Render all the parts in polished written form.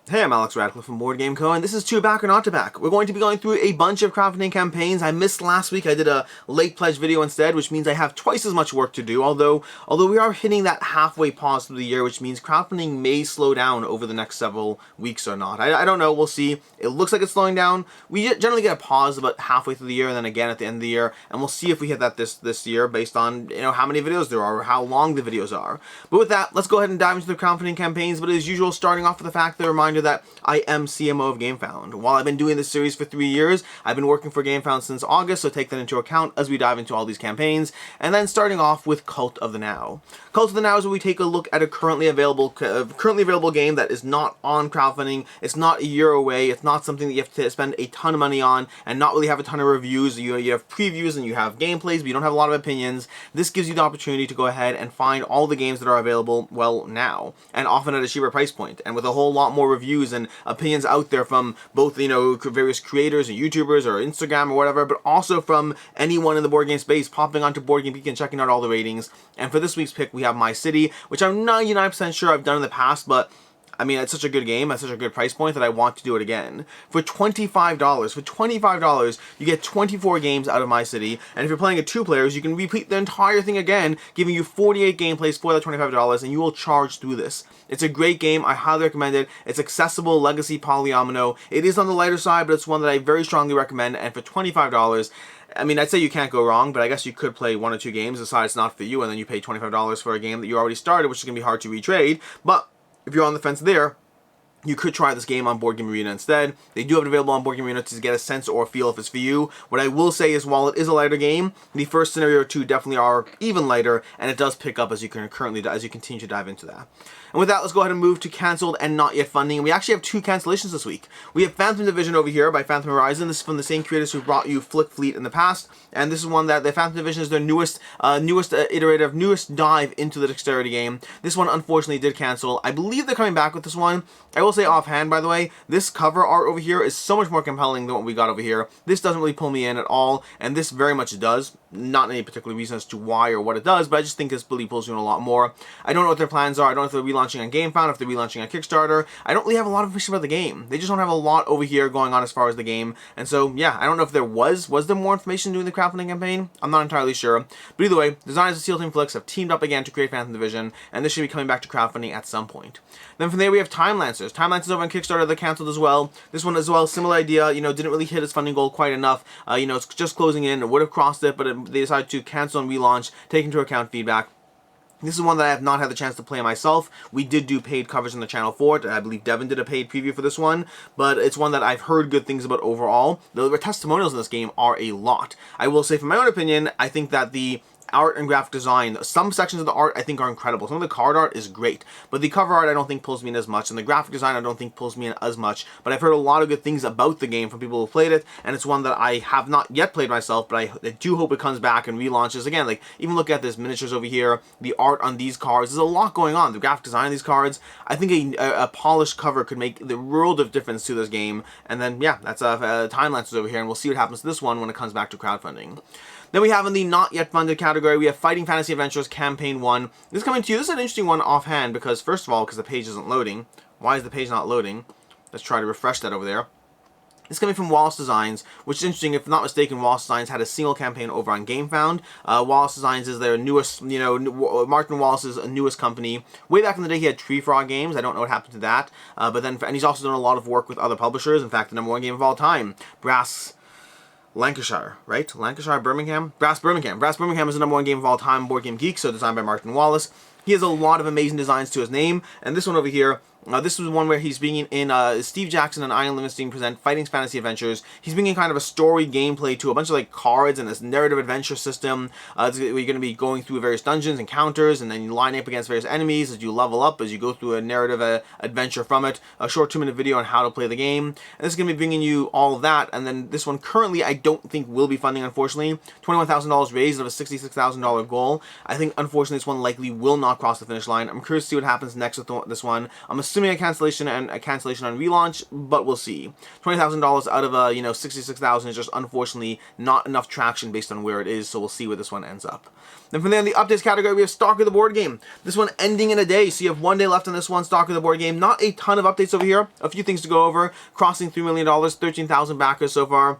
Hey, I'm Alex Radcliffe from Board Game Co, and this is To Back or Not to Back. We're going to be going through a bunch of crowdfunding campaigns. I missed last week. I did a late pledge video instead, which means I have twice as much work to do, although we are hitting that halfway pause through the year, which means crowdfunding may slow down over the next several weeks or not. I don't know. We'll see. It looks like it's slowing down. We generally get a pause about halfway through the year and then again at the end of the year, and we'll see if we hit that this year based on, how many videos there are or how long the videos are. But with that, let's go ahead and dive into the crowdfunding campaigns, but as usual, starting off with the fact, the reminder that I am CMO of Gamefound. While I've been doing this series for 3 years, I've been working for Gamefound since August, so take that into account as we dive into all these campaigns. And then starting off with Cult of the Now. Cult of the Now is where we take a look at a currently available game that is not on crowdfunding. It's not a year away. It's not something that you have to spend a ton of money on and not really have a ton of reviews. You have previews and you have gameplays, but you don't have a lot of opinions. This gives you the opportunity to go ahead and find all the games that are available, well, now, and often at a cheaper price point, and with a whole lot more reviews and opinions out there from both, various creators and YouTubers or Instagram or whatever, but also from anyone in the board game space popping onto Board Game Geek and checking out all the ratings. And for this week's pick, we have My City, which I'm 99% sure I've done in the past, but I mean, it's such a good game, at such a good price point that I want to do it again. For $25, you get 24 games out of My City, and if you're playing at 2 players, you can repeat the entire thing again, giving you 48 gameplays for that $25, and you will charge through this. It's a great game. I highly recommend it. It's accessible, legacy, polyomino. It is on the lighter side, but it's one that I very strongly recommend, and for $25, I mean, I'd say you can't go wrong, but I guess you could play 1 or 2 games, decide it's not for you, and then you pay $25 for a game that you already started, which is going to be hard to retrade, but if you're on the fence there, you could try this game on Board Game Arena instead. They do have it available on Board Game Arena to get a sense or feel if it's for you. What I will say is, while it is a lighter game, the first scenario or 2 definitely are even lighter, and it does pick up as you continue to dive into that. And with that, let's go ahead and move to canceled and not yet funding. We actually have 2 cancellations this week. We have Phantom Division over here by Phantom Horizon. This is from the same creators who brought you Flick Fleet in the past, and this is one that the Phantom Division is their newest dive into the dexterity game. This one unfortunately did cancel. I believe they're coming back with this one. I will say offhand, by the way, this cover art over here is so much more compelling than what we got over here. This doesn't really pull me in at all, and this very much does. Not any particular reason as to why or what it does, but I just think this really pulls you in a lot more. I don't know what their plans are. I don't know if they're relaunching on Gamefound, if they're relaunching on Kickstarter. I don't really have a lot of information about the game. They just don't have a lot over here going on as far as the game, and so yeah, I don't know if there was there more information during the crowdfunding campaign? I'm not entirely sure, but either way, designers of S.T.A.L.K.E.R Flicks have teamed up again to create Phantom Division, and this should be coming back to crowdfunding at some point. Then from there we have Timelancers. Timelancers over on Kickstarter, they canceled as well. This one as well, similar idea, didn't really hit its funding goal quite enough. It's just closing in. It would have crossed it, but they decided to cancel and relaunch, take into account feedback. This is one that I have not had the chance to play myself. We did do paid coverage on the channel for it. I believe Devin did a paid preview for this one, but it's one that I've heard good things about overall. The testimonials in this game are a lot. I will say, from my own opinion, I think that the art and graphic design, some sections of the art I think are incredible. Some of the card art is great, but the cover art I don't think pulls me in as much, and the graphic design I don't think pulls me in as much, but I've heard a lot of good things about the game from people who played it, and it's one that I have not yet played myself, but I do hope it comes back and relaunches again. Like, even look at this miniatures over here, the art on these cards, there's a lot going on. The graphic design of these cards, I think a polished cover could make the world of difference to this game. And then yeah, that's Timelancers over here, and we'll see what happens to this one when it comes back to crowdfunding. Then we have in the not yet funded category, we have Fighting Fantasy Adventures Campaign 1. This is coming to you. This is an interesting one offhand because, first of all, because the page isn't loading. Why is the page not loading? Let's try to refresh that over there. It's coming from Wallace Designs, which is interesting. If I'm not mistaken, Wallace Designs had a single campaign over on Gamefound. Wallace Designs is their newest, Martin Wallace's newest company. Way back in the day, he had Tree Frog Games. I don't know what happened to that. And he's also done a lot of work with other publishers. In fact, the #1 game of all time, Lancashire, right? Lancashire, Birmingham? Brass Birmingham. Brass Birmingham is the #1 game of all time, Board Game Geek, so designed by Martin Wallace. He has a lot of amazing designs to his name, and this one over here, this was one where he's bringing in Steve Jackson and Ian Livingston present Fighting Fantasy Adventures. He's bringing kind of a story gameplay to a bunch of like cards and this narrative adventure system. Where you're going to be going through various dungeons, encounters, and then you line up against various enemies as you level up, as you go through a narrative adventure from it. A short 2-minute video on how to play the game. And this is going to be bringing you all of that. And then this one currently I don't think will be funding, unfortunately. $21,000 raised of a $66,000 goal. I think unfortunately this one likely will not cross the finish line. I'm curious to see what happens next with this one. I'm assuming a cancellation on relaunch, but we'll see. $20,000 out of you know, 66,000 is just unfortunately not enough traction based on where it is, so we'll see where this one ends up. Then from there in the updates category, we have Stalker the board game. This one ending in a day, so you have 1 day left on this one, Stalker the board game. Not a ton of updates over here, a few things to go over. Crossing $3 million, 13,000 backers so far.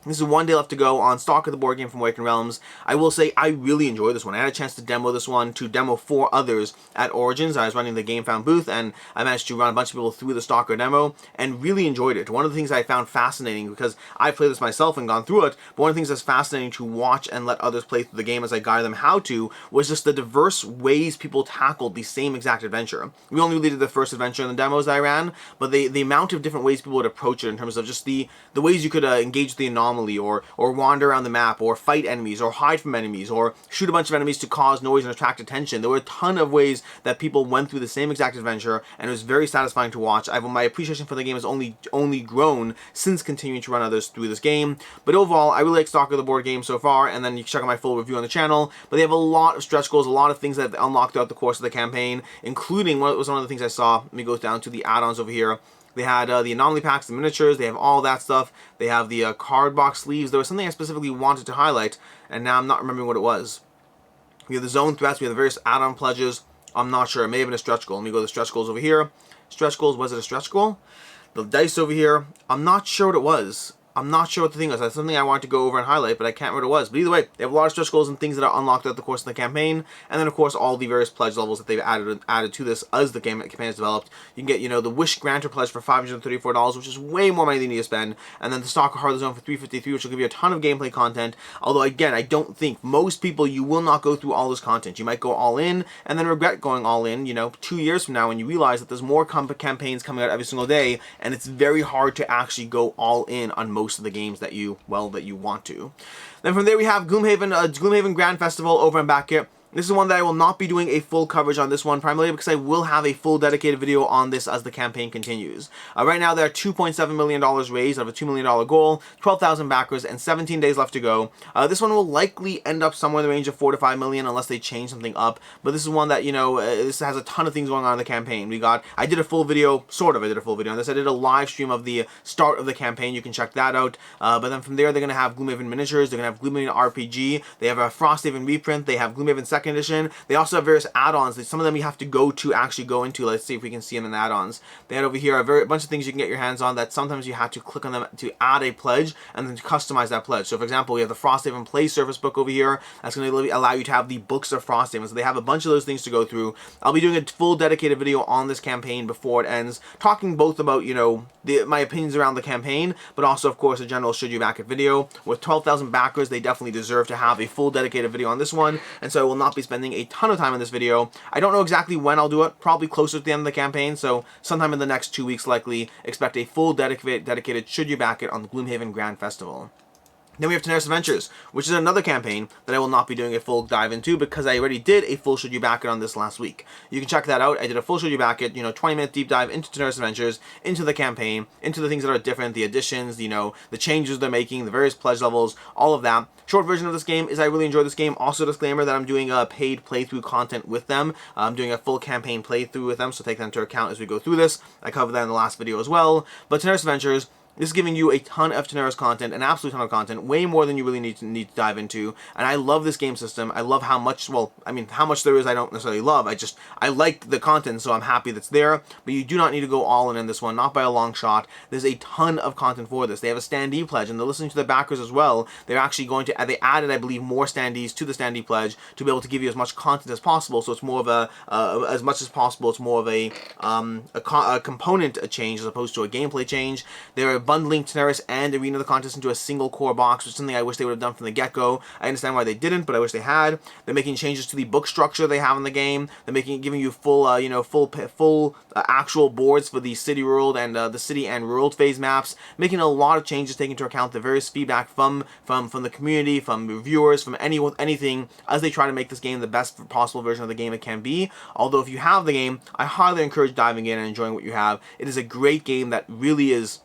This is 1 day left to go on Stalker the board game from Awakened Realms. I will say I really enjoyed this one. I had a chance to demo this one, to demo 4 others at Origins. I was running the Gamefound booth, and I managed to run a bunch of people through the Stalker demo, and really enjoyed it. One of the things I found fascinating, because I played this myself and gone through it, but one of the things that's fascinating to watch and let others play through the game as I guide them how to, was just the diverse ways people tackled the same exact adventure. We only really did the first adventure in the demos that I ran, but the amount of different ways people would approach it in terms of just the ways you could engage with the anomaly, or wander around the map, or fight enemies, or hide from enemies, or shoot a bunch of enemies to cause noise and attract attention. There were a ton of ways that people went through the same exact adventure, and it was very satisfying to watch. My appreciation for the game has only grown since continuing to run others through this game. But overall, I really like Stalker the board game so far, and then you can check out my full review on the channel. But they have a lot of stretch goals, a lot of things that they've unlocked throughout the course of the campaign, including what was one of the things I saw. Let me go down to the add-ons over here. They had the anomaly packs, the miniatures, they have all that stuff. They have the card box sleeves. There was something I specifically wanted to highlight, and now I'm not remembering what it was. We have the zone threats, we have the various add-on pledges. I'm not sure, it may have been a stretch goal. Let me go to the stretch goals over here. Stretch goals, was it a stretch goal? The dice over here, I'm not sure what it was. I'm not sure what the thing was. That's something I wanted to go over and highlight, but I can't remember what it was. But either way, they have a lot of stretch goals and things that are unlocked throughout the course of the campaign. And then, of course, all the various pledge levels that they've added to this as the campaign is developed. You can get, you know, the Wish Granter pledge for $534, which is way more money than you need to spend. And then the Stalker Heart of the Zone for $353, which will give you a ton of gameplay content. Although, again, I don't think most people, you will not go through all this content. You might go all in and then regret going all in, you know, 2 years from now when you realize that there's more campaigns coming out every single day. And it's very hard to actually go all in on most of the games that you want to. Then from there we have Gloomhaven, Gloomhaven Grand Festival over and back here. This is one that I will not be doing a full coverage on this one, primarily because I will have a full dedicated video on this as the campaign continues. Right now there are $2.7 million raised out of a $2 million goal, 12,000 backers, and 17 days left to go. This one will likely end up somewhere in the range of 4 to 5 million unless they change something up, but this is one that, you know, this has a ton of things going on in the campaign. I did a full video, I did a full video on this. I did a live stream of the start of the campaign. You can check that out. But then from there, they're going to have Gloomhaven miniatures, they're going to have Gloomhaven RPG, they have a Frosthaven reprint, they have Gloomhaven 2nd Edition. They also have various add-ons. Some of them you have to go into. Let's see if we can see them in the add-ons. They had over here a bunch of things you can get your hands on that sometimes you have to click on them to add a pledge and then to customize that pledge. So for example, we have the Frosthaven Play Service book over here. That's going to allow you to have the books of Frosthaven. So they have a bunch of those things to go through. I'll be doing a full dedicated video on this campaign before it ends, talking both about, you know, my opinions around the campaign, but also, of course, a general should you back it video. With 12,000 backers, they definitely deserve to have a full dedicated video on this one, and so I will not be spending a ton of time in this video. I don't know exactly when I'll do it, probably closer to the end of the campaign, so sometime in the next 2 weeks likely. Expect a full dedicated should you back it on the Gloomhaven Grand Festival. Then we have Tanares Adventures, which is another campaign that I will not be doing a full dive into because I already did a full should you back it on this last week. You can check that out. I did a full should you back it, 20-minute deep dive into Tanares Adventures, into the campaign, into the things that are different, the additions, the changes they're making, the various pledge levels, all of that. Short version of this game is I really enjoy this game. Also disclaimer that I'm doing a paid playthrough content with them. I'm doing a full campaign playthrough with them, so take that into account as we go through this. I covered that in the last video as well. But Tanares Adventures, this is giving you a ton of Tanares content, an absolute ton of content, way more than you really need to dive into. And I love this game system. I love how much, how much there is I don't necessarily love. I like the content, so I'm happy that's there. But you do not need to go all in this one, not by a long shot. There's a ton of content for this. They have a standee pledge, and they're listening to the backers as well. They're actually going to, they added, I believe, more standees to the standee pledge to be able to give you as much content as possible. So it's more of a, as much as possible, it's more of a component change as opposed to a gameplay change. They're bundling Tanares and Arena of the Contest into a single core box, which is something I wish they would have done from the get-go. I understand why they didn't, but I wish they had. They're making changes to the book structure they have in the game. They're giving you full, full actual boards for the city world and the city and world phase maps. Making a lot of changes, taking into account the various feedback from the community, from reviewers, from anything, as they try to make this game the best possible version of the game it can be. Although if you have the game, I highly encourage diving in and enjoying what you have. It is a great game that really is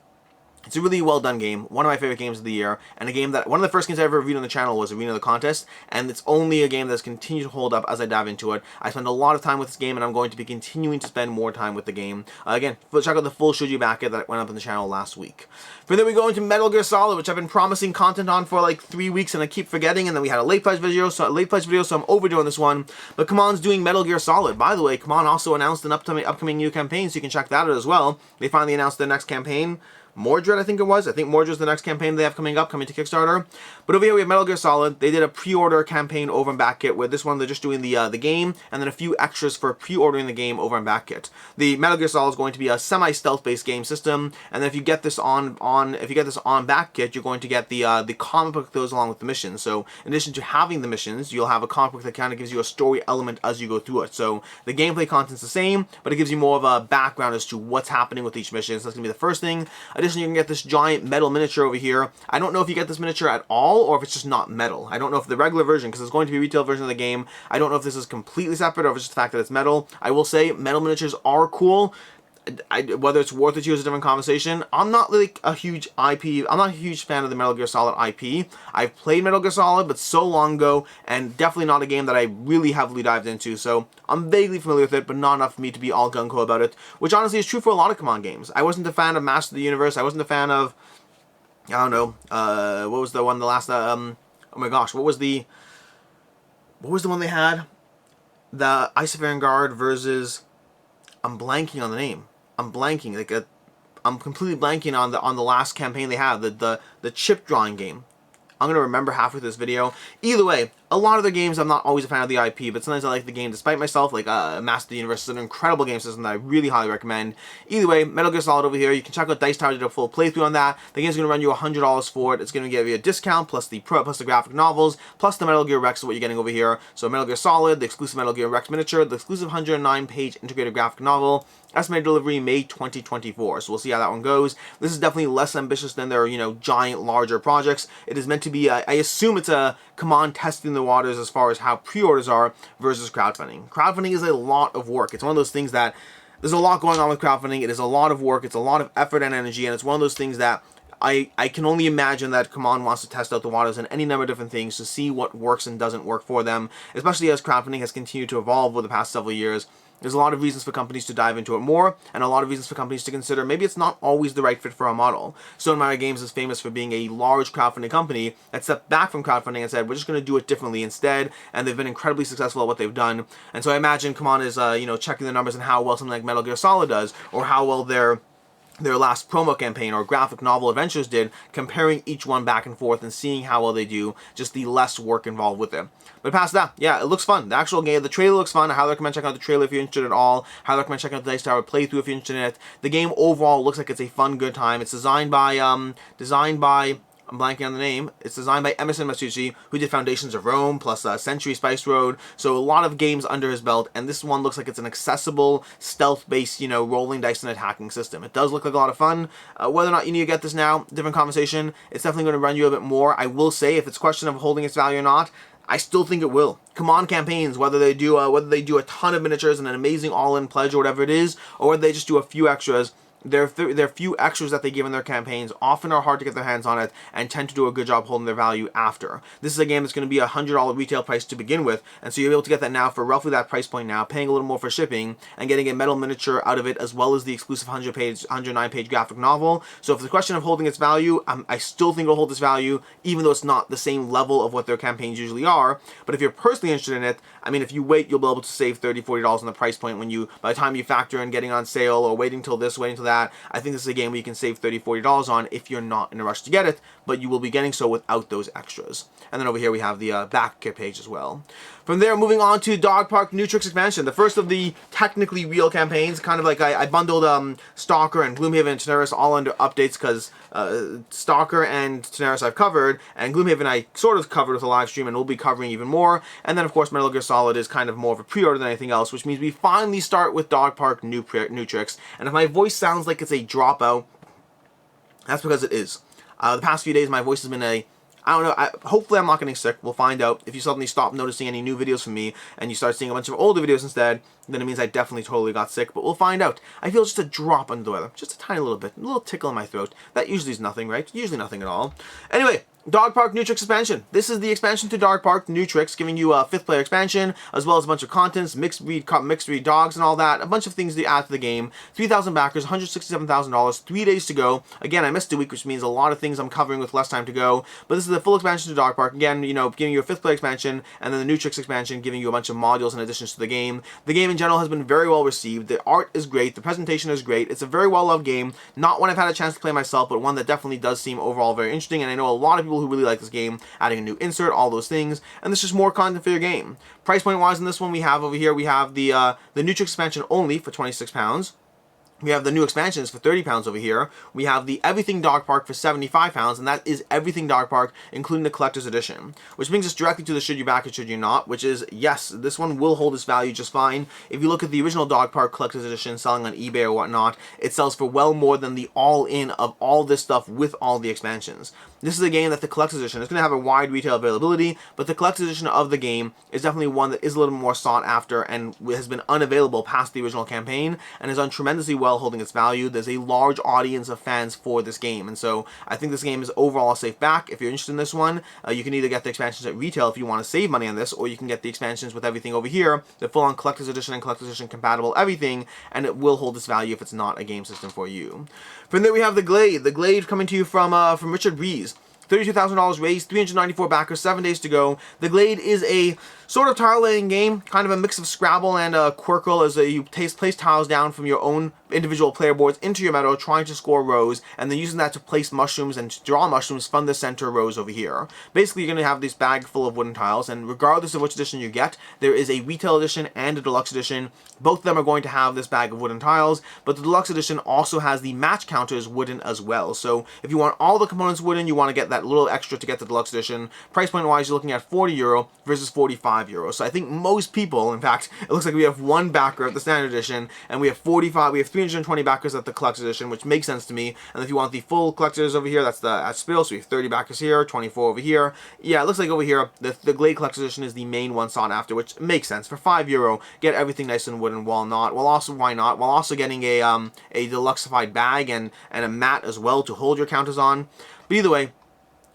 It's a really well done game, one of my favorite games of the year, and a game that, one of the first games I ever reviewed on the channel was Arena of the Contest, and it's only a game that's continued to hold up as I dive into it. I spend a lot of time with this game, and I'm going to be continuing to spend more time with the game. Again, check out the full Should You Back It that went up on the channel last week. From there we go into Metal Gear Solid, which I've been promising content on for like 3 weeks, and I keep forgetting, and then we had a late pledge video, so I'm overdoing this one, but CMON's doing Metal Gear Solid. By the way, CMON also announced an upcoming new campaign, so you can check that out as well. They finally announced their next campaign. Mordred, I think it was. I think Mordred's the next campaign they have coming to Kickstarter. But over here we have Metal Gear Solid. They did a pre-order campaign over on BackKit, where this one they're just doing the game, and then a few extras for pre-ordering the game over on BackKit. The Metal Gear Solid is going to be a semi-stealth based game system, and then if you get this on BackKit, you're going to get the comic book that goes along with the missions. So in addition to having the missions, you'll have a comic book that kind of gives you a story element as you go through it. So the gameplay content's the same, but it gives you more of a background as to what's happening with each mission. So that's going to be the first thing. Additionally, you can get this giant metal miniature over here. I don't know if you get this miniature at all, or if it's just not metal. I don't know if the regular version, because it's going to be a retail version of the game, I don't know if this is completely separate, or if it's just the fact that it's metal. I will say, metal miniatures are cool. Whether it's worth it to you is a different conversation. I'm not really a huge IP, I'm not a huge fan of the Metal Gear Solid IP. I've played Metal Gear Solid, but so long ago, and definitely not a game that I really heavily dived into, so I'm vaguely familiar with it, but not enough for me to be all gung-ho about it, which honestly is true for a lot of CMON games. I wasn't a fan of Master of the Universe, I wasn't a fan of, I don't know, what was the one, the last, oh my gosh, what was the one they had? The Ice Guard versus, I'm blanking on the name. I'm completely blanking on the last campaign they had, the chip drawing game. I'm going to remember halfway through this video. Either way, a lot of the games I'm not always a fan of the IP, but sometimes I like the game despite myself, like Master of the Universe is an incredible game system that I really highly recommend. Either way, Metal Gear Solid over here, you can check out Dice Tower, did a full playthrough on that. The game's going to run you $100 for it. It's going to give you a discount, plus the graphic novels, plus the Metal Gear Rex is what you're getting over here. So Metal Gear Solid, the exclusive Metal Gear Rex miniature, the exclusive 109-page integrated graphic novel, estimated delivery May 2024, so we'll see how that one goes. This is definitely less ambitious than their, giant, larger projects. It is meant to be, I assume it's a CMON testing the waters as far as how pre-orders are versus crowdfunding. Crowdfunding is a lot of work. It's one of those things that, there's a lot going on with crowdfunding. It is a lot of work, it's a lot of effort and energy, and it's one of those things that I can only imagine that CMON wants to test out the waters and any number of different things to see what works and doesn't work for them, especially as crowdfunding has continued to evolve over the past several years. There's a lot of reasons for companies to dive into it more, and a lot of reasons for companies to consider maybe it's not always the right fit for our model. Stone Mountain Games is famous for being a large crowdfunding company that stepped back from crowdfunding and said, we're just going to do it differently instead, and they've been incredibly successful at what they've done. And so I imagine CMON is, checking the numbers and how well something like Metal Gear Solid does, or how well their last promo campaign or graphic novel adventures did, comparing each one back and forth and seeing how well they do, just the less work involved with it. But past that, yeah, it looks fun. The actual game, the trailer looks fun. I highly recommend checking out the trailer if you're interested at all. I highly recommend checking out the Dice Tower playthrough if you're interested in it. The game overall looks like it's a fun, good time. It's designed by, I'm blanking on the name. It's designed by Emerson Matsushi, who did Foundations of Rome, plus Century Spice Road. So a lot of games under his belt, and this one looks like it's an accessible, stealth-based, rolling dice and attacking system. It does look like a lot of fun. Whether or not you need to get this now, different conversation. It's definitely going to run you a bit more. I will say, if it's a question of holding its value or not, I still think it will. CMON campaigns, whether they do a ton of miniatures and an amazing all-in pledge or whatever it is, or whether they just do a few extras, their few extras that they give in their campaigns often are hard to get their hands on it and tend to do a good job holding their value after. This is a game that's going to be a $100 retail price to begin with, and so you're able to get that now for roughly that price point now, paying a little more for shipping, and getting a metal miniature out of it as well as the exclusive 109-page graphic novel. So if the question of holding its value, I still think it'll hold its value, even though it's not the same level of what their campaigns usually are. But if you're personally interested in it, if you wait, you'll be able to save $30, $40 on the price point by the time you factor in getting on sale or waiting till this, waiting till that. I think this is a game where you can save $30, $40 on if you're not in a rush to get it, but you will be getting so without those extras. And then over here we have the back page as well. From there, moving on to Dog Park New Tricks Expansion, the first of the technically real campaigns. Kind of like I bundled S.T.A.L.K.E.R and Gloomhaven and Tanares all under updates because S.T.A.L.K.E.R and Tanares I've covered, and Gloomhaven I sort of covered with a live stream and will be covering even more. And then of course Metal Gear Solid is kind of more of a pre-order than anything else, which means we finally start with Dog Park New Tricks. And if my voice sounds like it's a dropout, that's because it is. The past few days my voice has been I don't know. Hopefully I'm not getting sick. We'll find out. If you suddenly stop noticing any new videos from me and you start seeing a bunch of older videos instead, then it means I definitely totally got sick. But we'll find out. I feel just a drop under the weather. Just a tiny little bit. A little tickle in my throat. That usually is nothing, right? Usually nothing at all. Anyway, Dog Park New Tricks expansion. This is the expansion to Dog Park New Tricks, giving you a 5th player expansion, as well as a bunch of contents, mixed breed dogs and all that, a bunch of things to add to the game. 3,000 backers, $167,000, 3 days to go. Again, I missed a week, which means a lot of things I'm covering with less time to go, but this is the full expansion to Dog Park. Again, you know, giving you a 5th player expansion, and then the New Tricks expansion, giving you a bunch of modules and additions to the game. The game in general has been very well received. The art is great, the presentation is great. It's a very well loved game, not one I've had a chance to play myself, but one that definitely does seem overall very interesting, and I know a lot of people who really like this game, adding a new insert, all those things, and there's just more content for your game. Price point wise in this one, we have over here, we have the New Tricks expansion only for £26. We have the new expansions for £30 over here. We have the Everything Dog Park for £75, and that is Everything Dog Park, including the Collector's Edition. Which brings us directly to the should you back it, should you not, which is, yes, this one will hold its value just fine. If you look at the original Dog Park Collector's Edition selling on eBay or whatnot, it sells for well more than the all-in of all this stuff with all the expansions. This is a game that the Collector's Edition is going to have a wide retail availability, but the Collector's Edition of the game is definitely one that is a little more sought after and has been unavailable past the original campaign, and is done tremendously well holding its value. There's a large audience of fans for this game, and so I think this game is overall a safe back. If you're interested in this one, you can either get the expansions at retail if you want to save money on this, or you can get the expansions with everything over here, the full-on Collector's Edition and Collector's Edition compatible everything, and it will hold its value if it's not a game system for you. From there we have the Glade. The Glade coming to you from Richard Breeze. $32,000 raised, 394 backers, 7 days to go. The Glade is a sort of tile laying game, kind of a mix of Scrabble and Quirkle, as you place tiles down from your own individual player boards into your meadow, trying to score rows, and then using that to place mushrooms and draw mushrooms from the center rows over here. Basically, you're going to have this bag full of wooden tiles, and regardless of which edition you get, there is a retail edition and a deluxe edition. Both of them are going to have this bag of wooden tiles, but the deluxe edition also has the match counters wooden as well. So if you want all the components wooden, you want to get that little extra to get the deluxe edition. Price point wise, you're looking at €40 versus €45. So I think most people, in fact, it looks like we have one backer at the standard edition, and we have 320 backers at the collector's edition, which makes sense to me. And if you want the full collectors over here, that's the S.T.A.L.K.E.R, so we have 30 backers here, 24 over here. Yeah, it looks like over here, the Glade collector's edition is the main one sought after, which makes sense. For €5, get everything nice and wooden, why not? While also getting a deluxeified bag and a mat as well to hold your counters on. But either way,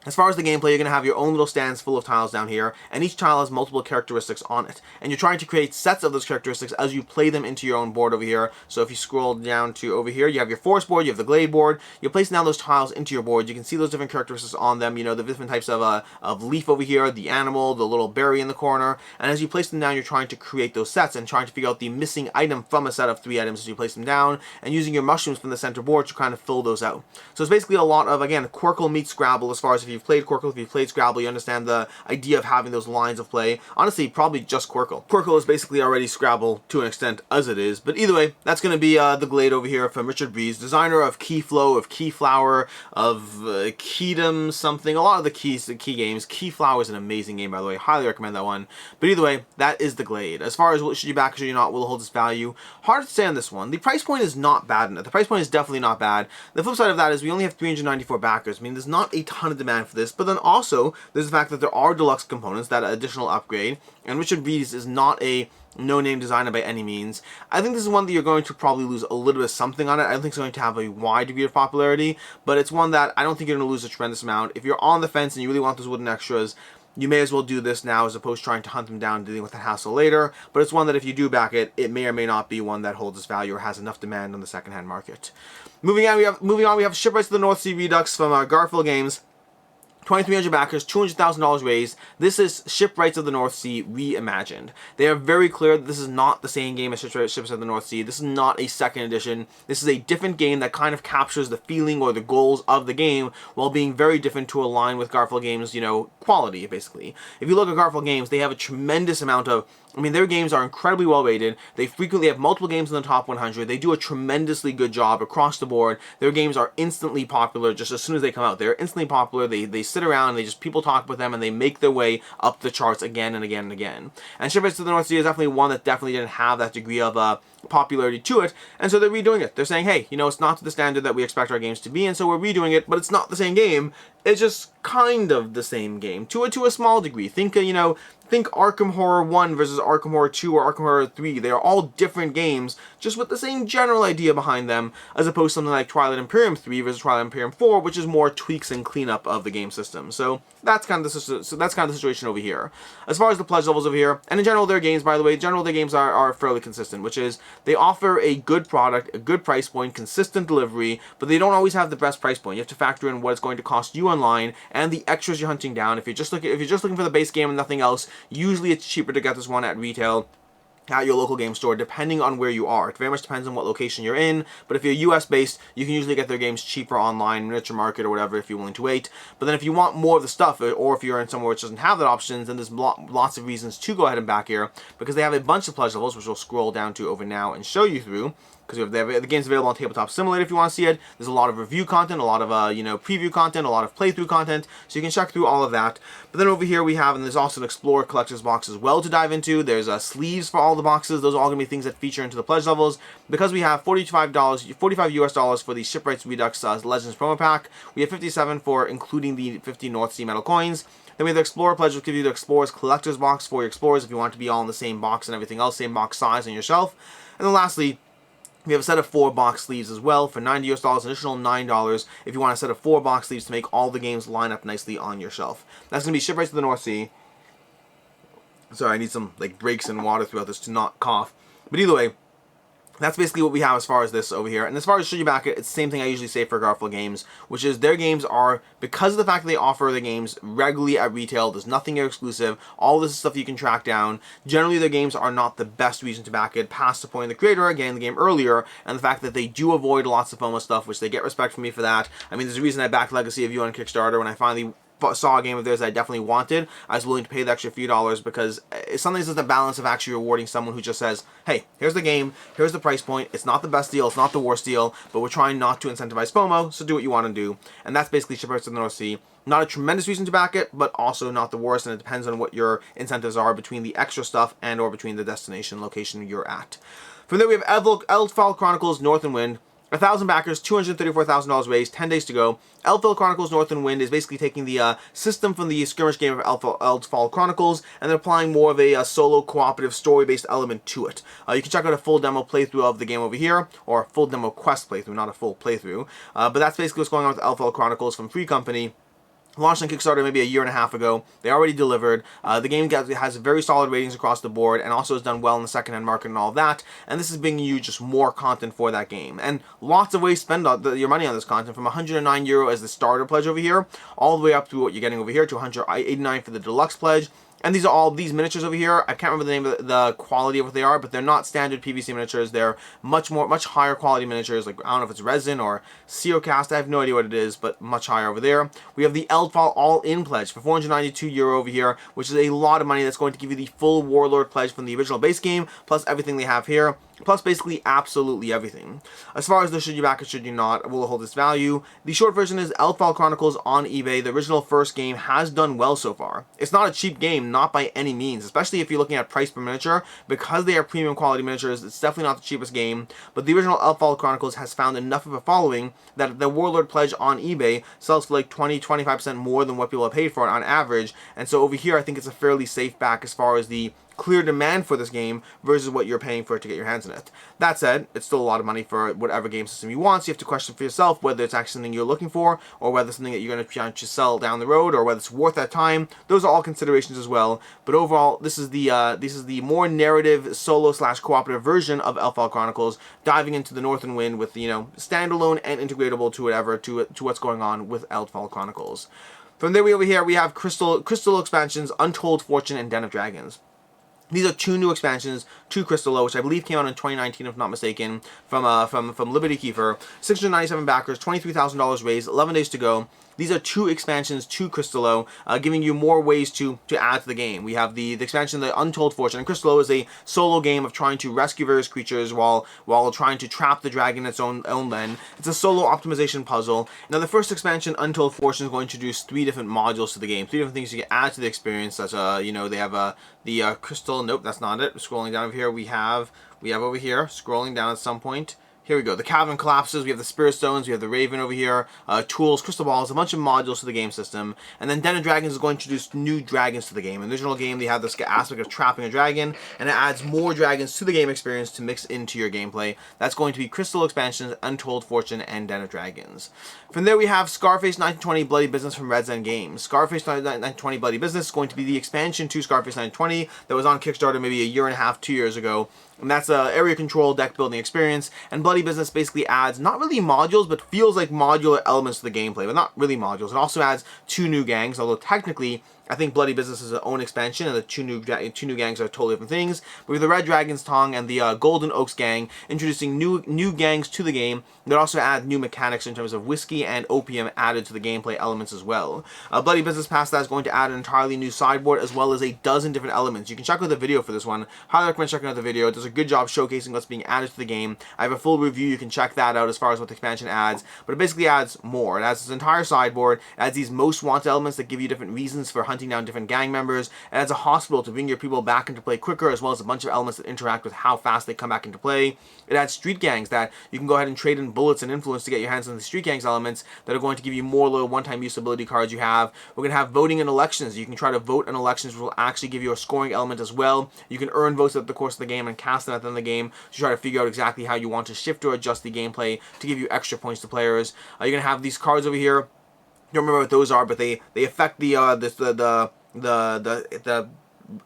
as far as the gameplay, you're going to have your own little stands full of tiles down here, and each tile has multiple characteristics on it. And you're trying to create sets of those characteristics as you play them into your own board over here. So if you scroll down to over here, you have your forest board, you have the Glade board, you're placing down those tiles into your board. You can see those different characteristics on them, you know, the different types of leaf over here, the animal, the little berry in the corner, and as you place them down, you're trying to create those sets and trying to figure out the missing item from a set of 3 items as you place them down, and using your mushrooms from the center board to kind of fill those out. So it's basically a lot of, again, Quirkle meets Scrabble. As far as if you've played Quirkle, if you've played Scrabble, you understand the idea of having those lines of play. Honestly, probably just Quirkle. Quirkle is basically already Scrabble to an extent as it is, but either way, that's going to be the Glade over here from Richard Breeze, designer of Keyflow, of Keyflower, of Keydom something, a lot of the key games. Keyflower is an amazing game, by the way. Highly recommend that one. But either way, that is the Glade. As far as should you back or should you not, will it hold its value? Hard to say on this one. The price point is not bad in it. The price point is definitely not bad. The flip side of that is we only have 394 backers. I mean, there's not a ton of demand for this, but then also there's the fact that there are deluxe components, that additional upgrade, and Richard Breeze is not a no-name designer by any means. I think this is one that you're going to probably lose a little bit of something on it. I don't think it's going to have a wide degree of popularity, but it's one that I don't think you're going to lose a tremendous amount. If you're on the fence and you really want those wooden extras, you may as well do this now as opposed to trying to hunt them down and dealing with the hassle later. But it's one that if you do back it, it may or may not be one that holds its value or has enough demand on the secondhand market. Moving on, we have Shipwrights of the North Sea Redux from Garfield Games. 2,300 backers, $200,000 raised. This is Shipwrights of the North Sea reimagined. They are very clear that this is not the same game as Ships of the North Sea. This is not a second edition. This is a different game that kind of captures the feeling or the goals of the game while being very different to align with Garfield Games, you know, quality, basically. If you look at Garfield Games, they have a tremendous amount of, I mean, their games are incredibly well rated. They frequently have multiple games in the top 100. They do a tremendously good job across the board. Their games are instantly popular just as soon as they come out. They're instantly popular. They sit around and people talk with them and they make their way up the charts again and again and again. And Shipwrights of the North Sea is definitely one that definitely didn't have that degree of popularity to it, and so they're redoing it. They're saying, hey, you know, it's not to the standard that we expect our games to be, and so we're redoing it, but it's not the same game. It's just kind of the same game to a small degree. Think, you know, think Arkham Horror 1 versus Arkham Horror 2 or Arkham Horror 3. They are all different games, just with the same general idea behind them, as opposed to something like Twilight Imperium 3 versus Twilight Imperium 4, which is more tweaks and cleanup of the game system. So that's kind of the situation over here. As far as the pledge levels over here, and in general their games, by the way, in general their games are fairly consistent, which is they offer a good product, a good price point, consistent delivery, but they don't always have the best price point. You have to factor in what it's going to cost you online and the extras you're hunting down. If you're just looking for the base game and nothing else, usually it's cheaper to get this one at retail at your local game store, depending on where you are. It very much depends on what location you're in, but if you're US based, you can usually get their games cheaper online, miniature market or whatever, if you're willing to wait. But then if you want more of the stuff, or if you're in somewhere which doesn't have that options, then there's lots of reasons to go ahead and back here, because they have a bunch of pledge levels, which we'll scroll down to over now and show you through. Because the game's available on Tabletop Simulator if you want to see it. There's a lot of review content, a lot of you know, preview content, a lot of playthrough content, so you can check through all of that. But then over here we have, and there's also an Explorer Collector's box as well to dive into. There's sleeves for all the boxes. Those are all going to be things that feature into the pledge levels. Because we have $45 US for the Shipwrights Redux Legends promo pack. We have 57 for including the 50 North Sea metal coins. Then we have the Explorer Pledge, which gives you the Explorer's Collector's box for your Explorers if you want to be all in the same box and everything else, same box size on your shelf. And then lastly, we have a set of 4 box sleeves as well for $90 US, additional $9 if you want a set of 4 box sleeves to make all the games line up nicely on your shelf. That's going to be Shipwrights to the North Sea. Sorry, I need some like breaks in water throughout this to not cough. But either way, that's basically what we have as far as this over here. And as far as Should You Back It, it's the same thing I usually say for Garfield games, which is their games are, because of the fact that they offer the games regularly at retail, there's nothing exclusive, all this is stuff you can track down. Generally, their games are not the best reason to back it, past the point of the creator, getting the game earlier, and the fact that they do avoid lots of FOMO stuff, which they get respect from me for that. I mean, there's a reason I backed Legacy of You on Kickstarter when I finally saw a game of theirs that I definitely wanted. I was willing to pay the extra few dollars because sometimes there's the balance of actually rewarding someone who just says, hey, here's the game, here's the price point, it's not the best deal, it's not the worst deal, but we're trying not to incentivize FOMO, so do what you want to do. And that's basically Shipwrights to the North Sea. Not a tremendous reason to back it, but also not the worst, and it depends on what your incentives are between the extra stuff and or between the destination location you're at. From there we have Eldfall Chronicles North and Wind. 1,000 backers, $234,000 raised, 10 days to go. Eldfall Chronicles North and Wind is basically taking the system from the skirmish game of Eldfall Chronicles and then applying more of a solo cooperative story-based element to it. You can check out a full demo playthrough of the game over here, or a full demo quest playthrough, not a full playthrough. But that's basically what's going on with Eldfall Chronicles from Free Company. Launched on Kickstarter maybe a year and a half ago. They already delivered. The game has very solid ratings across the board and also has done well in the second-hand market and all of that. And this is bringing you just more content for that game. And lots of ways to spend your money on this content, from €109 as the starter pledge over here, all the way up to what you're getting over here, to $189 for the deluxe pledge. And these are all these miniatures over here. I can't remember the name of the quality of what they are, but they're not standard PVC miniatures. They're much higher quality miniatures. Like, I don't know if it's resin or Ceocast. I have no idea what it is, but much higher over there. We have the Eldfall All-In pledge for €492 over here, which is a lot of money. That's going to give you the full Warlord pledge from the original base game, plus everything they have here. Plus basically absolutely everything. As far as the Should You Back It, Should You Not will hold its value. The short version is Eldfall Chronicles on eBay. The original first game has done well so far. It's not a cheap game, not by any means, especially if you're looking at price per miniature. Because they are premium quality miniatures, it's definitely not the cheapest game, but the original Eldfall Chronicles has found enough of a following that the Warlord pledge on eBay sells for like 20-25% more than what people have paid for it on average, and so over here I think it's a fairly safe back as far as the clear demand for this game versus what you're paying for it to get your hands on it. That said, it's still a lot of money for whatever game system you want, so you have to question for yourself whether it's actually something you're looking for, or whether it's something that you're going to try to sell down the road, or whether it's worth that time. Those are all considerations as well, but overall, this is the more narrative, solo/cooperative version of Eldfall Chronicles, diving into the North and Wind with, you know, standalone and integratable to whatever, to what's going on with Eldfall Chronicles. From there, over here, we have Crystallo Expansions, Untold Fortune, and Den of Dragons. These are 2 new expansions to Crystallo, which I believe came out in 2019, if not mistaken, from Liberty Kiefer. 697 backers, $23,000 raised, 11 days to go. these are 2 expansions to Crystallo, giving you more ways to add to the game. We have the expansion, the Untold Fortune, and Crystallo is a solo game of trying to rescue various creatures while trying to trap the dragon in its own den. It's a solo optimization puzzle. Now, the first expansion, Untold Fortune, is going to introduce 3 different modules to the game, 3 different things you can add to the experience. Such, you know, they have the crystal. Nope, that's not it. Scrolling down over here, we have over here, scrolling down at some point. Here we go. The Cavern Collapses. We have the Spirit Stones. We have the Raven over here. Tools, Crystal Balls, a bunch of modules to the game system. And then Den of Dragons is going to introduce new dragons to the game. In the original game, they have this aspect of trapping a dragon, and it adds more dragons to the game experience to mix into your gameplay. That's going to be Crystallo Expansions, Untold Fortune, and Den of Dragons. From there, we have Scarface 1920 Bloody Business from Red Zen Games. Scarface 1920 Bloody Business is going to be the expansion to Scarface 1920 that was on Kickstarter maybe a year and a half, 2 years ago. And that's a area control deck building experience. And Bloody Business basically adds not really modules, but feels like modular elements to the gameplay, but not really modules. It also adds 2 new gangs, although technically I think Bloody Business is its own expansion, and the two new gangs are totally different things. But with the Red Dragon's Tongue and the Golden Oaks gang, introducing new gangs to the game that also add new mechanics in terms of whiskey and opium added to the gameplay elements as well. Bloody Business past that is going to add an entirely new sideboard as well as a dozen different elements. You can check out the video for this one. Highly recommend checking out the video. It does a good job showcasing what's being added to the game. I have a full review. You can check that out as far as what the expansion adds. But it basically adds more. It adds this entire sideboard. It adds these most wanted elements that give you different reasons for hunting down different gang members. It adds a hospital to bring your people back into play quicker, as well as a bunch of elements that interact with how fast they come back into play. It adds street gangs that you can go ahead and trade in bullets and influence to get your hands on the street gangs elements that are going to give you more little one-time use ability cards you have. We're going to have voting in elections. You can try to vote in elections, which will actually give you a scoring element as well. You can earn votes at the course of the game and cast them at the end of the game to try to figure out exactly how you want to shift or adjust the gameplay to give you extra points to players. You're going to have these cards over here. Don't remember what those are, but they affect the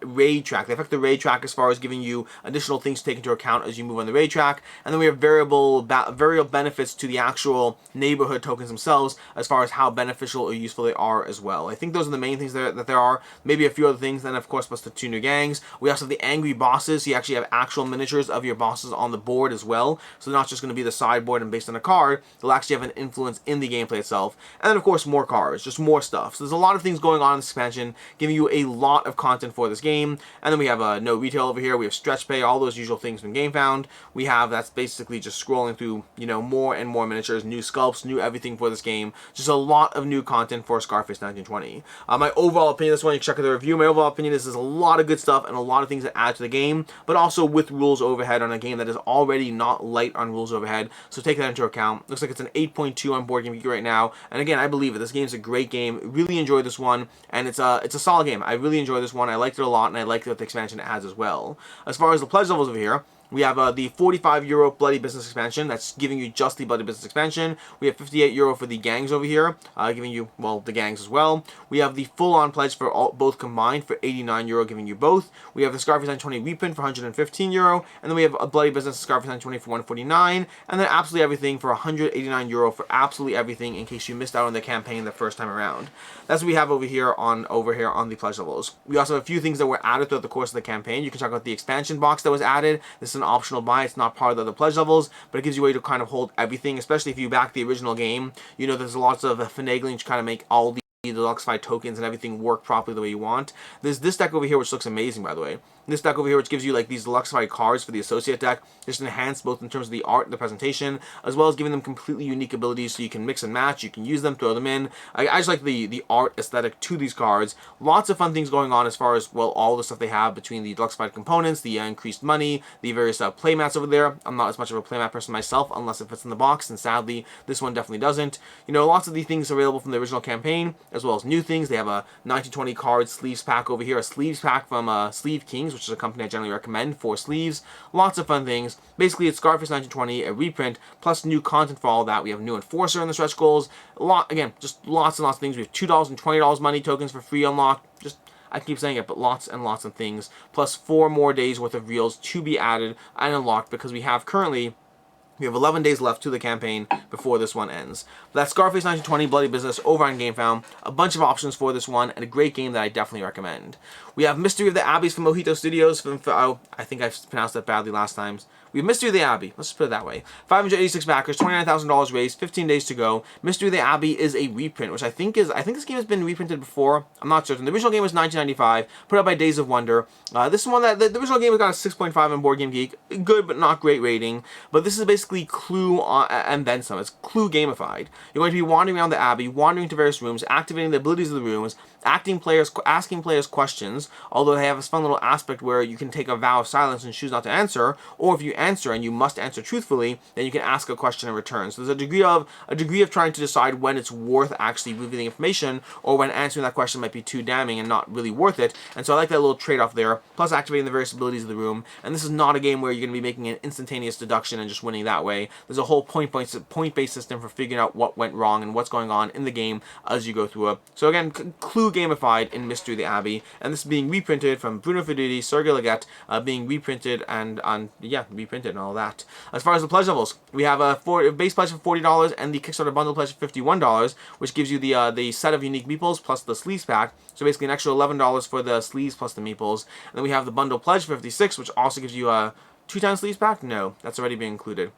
raid track. They affect the raid track as far as giving you additional things to take into account as you move on the raid track. And then we have variable benefits to the actual neighborhood tokens themselves as far as how beneficial or useful they are as well. I think those are the main things that there are. Maybe a few other things. Then of course plus the 2 new gangs. We also have the angry bosses. So you actually have actual miniatures of your bosses on the board as well. So they're not just going to be the sideboard and based on a card. They'll actually have an influence in the gameplay itself. And then of course more cards, just more stuff. So there's a lot of things going on in this expansion, giving you a lot of content for this game. And then we have no retail over here. We have stretch pay, all those usual things from Gamefound. We have, that's basically just scrolling through, you know, more and more miniatures, new sculpts, new everything for this game. Just a lot of new content for Scarface 1920. My overall opinion, this one, you can check out the review. My overall opinion is there's a lot of good stuff and a lot of things that add to the game, but also with rules overhead on a game that is already not light on rules overhead. So take that into account. Looks like it's an 8.2 on Board Game Geek right now. And again, I believe it. This game's a great game. Really enjoyed this one, and it's a solid game. I really enjoyed this one. I liked it a lot, and I like what the expansion adds as well. As far as the pledge levels over here, we have the €45 Bloody Business expansion. That's giving you just the Bloody Business expansion. We have €58 for the gangs over here, giving you, well, the gangs as well. We have the full-on pledge for both combined for €89, giving you both. We have the Scarface 920 reprint for €115, and then we have a Bloody Business Scarface 920 for €149, and then absolutely everything for €189 for absolutely everything in case you missed out on the campaign the first time around. That's what we have over here on the pledge levels. We also have a few things that were added throughout the course of the campaign. You can check out the expansion box that was added. This is an optional buy. It's not part of the pledge levels, but it gives you a way to kind of hold everything, especially if you back the original game. You know, there's lots of finagling to kind of make all the Deluxified tokens and everything work properly the way you want. There's this deck over here which looks amazing, by the way. This deck over here, which gives you like these Deluxified cards for the associate deck, just enhanced both in terms of the art and the presentation, as well as giving them completely unique abilities so you can mix and match, you can use them, throw them in. I just like the art aesthetic to these cards. Lots of fun things going on as far as, well, all the stuff they have between the Deluxified components, the increased money, the various playmats over there. I'm not as much of a playmat person myself, unless it fits in the box, and sadly, this one definitely doesn't. You know, lots of the things available from the original campaign, as well as new things. They have a 1920 card sleeves pack over here, a sleeves pack from Sleeve Kings, which is a company I generally recommend for sleeves. Lots of fun things. Basically, it's Scarface 1920, a reprint, plus new content for all that. We have new Enforcer in the stretch goals. A lot, again, just lots and lots of things. We have $2 and $20 money tokens for free unlocked. Just, I keep saying it, but lots and lots of things. Plus 4 more days worth of reels to be added and unlocked because we have 11 days left to the campaign before this one ends. But that's Scarface 1920 Bloody Business over on Gamefound. A bunch of options for this one, and a great game that I definitely recommend. We have Mystery of the Abbeys from Mojito Studios. I think I pronounced that badly last time. We have Mystery of the Abbey. Let's just put it that way. 586 backers, $29,000 raised, 15 days to go. Mystery of the Abbey is a reprint, which I think this game has been reprinted before. I'm not certain. The original game was 1995, put out by Days of Wonder. This is one that the original game got a 6.5 on Board Game Geek. Good, but not great rating. But this is basically Clue and then some. It's Clue gamified. You're going to be wandering around the Abbey, wandering to various rooms, activating the abilities of the rooms, asking players questions, although they have this fun little aspect where you can take a vow of silence and choose not to answer, or if you answer and you must answer truthfully, then you can ask a question in return. So there's a degree of trying to decide when it's worth actually revealing information, or when answering that question might be too damning and not really worth it. And so I like that little trade-off there, plus activating the various abilities of the room. And this is not a game where you're going to be making an instantaneous deduction and just winning that way. There's a whole point-based system for figuring out what went wrong and what's going on in the game as you go through it. So again, Clue gamified in Mystery of the Abbey, and this is being reprinted from Bruno Fedeli, Sergei Leggett, being reprinted and reprinted and all that. As far as the pledge levels, we have a base pledge of $40 and the Kickstarter bundle pledge of $51, which gives you the set of unique meeples plus the sleeves pack. So basically an extra $11 for the sleeves plus the meeples. And then we have the bundle pledge for $56, which also gives you a 2x sleeves pack. No, that's already being included.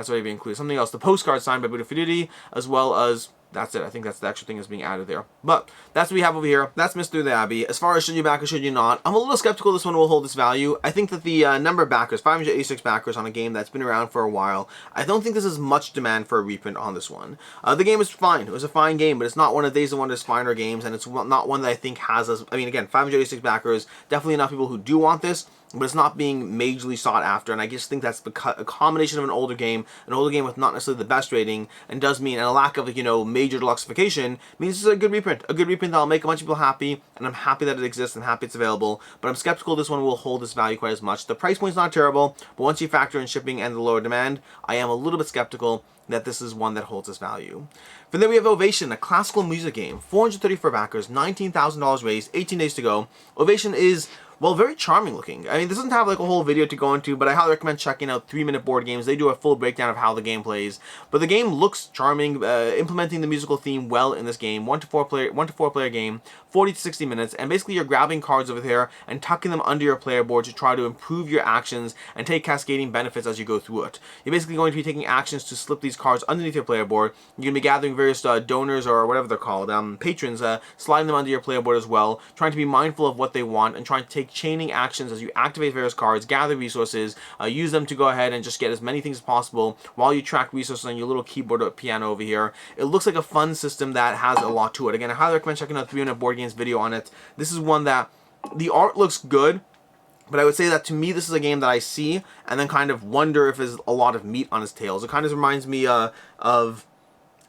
Something else. The postcard signed by Bruno Fedeli, as well as. That's it. I think that's the extra thing that's being added there. But that's what we have over here. That's Mystery of the Abbey. As far as should you back or should you not, I'm a little skeptical this one will hold its value. I think that the number of backers, 586 backers on a game that's been around for a while, I don't think this is much demand for a reprint on this one. The game is fine. It was a fine game, but it's not one of Days of Wonder's finer games, and it's not one that I think has us. I mean, again, 586 backers, definitely enough people who do want this, but it's not being majorly sought after, and I just think that's because a combination of an older game with not necessarily the best rating, and does mean, and a lack of, major deluxification, means this is a good reprint that'll make a bunch of people happy, and I'm happy that it exists and happy it's available, but I'm skeptical this one will hold its value quite as much. The price point's not terrible, but once you factor in shipping and the lower demand, I am a little bit skeptical that this is one that holds its value. From there we have Ovation, a classical music game, 434 backers, $19,000 raised, 18 days to go. Ovation is, well, very charming looking. I mean, this doesn't have like a whole video to go into, but I highly recommend checking out 3-Minute Board Games. They do a full breakdown of how the game plays. But the game looks charming, implementing the musical theme well in this game. 1 to 4 player game, 40 to 60 minutes, and basically you're grabbing cards over here and tucking them under your player board to try to improve your actions and take cascading benefits as you go through it. You're basically going to be taking actions to slip these cards underneath your player board. You're going to be gathering various donors or whatever they're called, patrons, sliding them under your player board as well, trying to be mindful of what they want and trying to take chaining actions as you activate various cards, gather resources, use them to go ahead and just get as many things as possible while you track resources on your little keyboard or piano over here. It looks like a fun system that has a lot to it. Again, I highly recommend checking out 3-Minute Board Games video on it. This is one that the art looks good, but I would say that to me this is a game that I see and then kind of wonder if there's a lot of meat on its tails. It kind of reminds me of,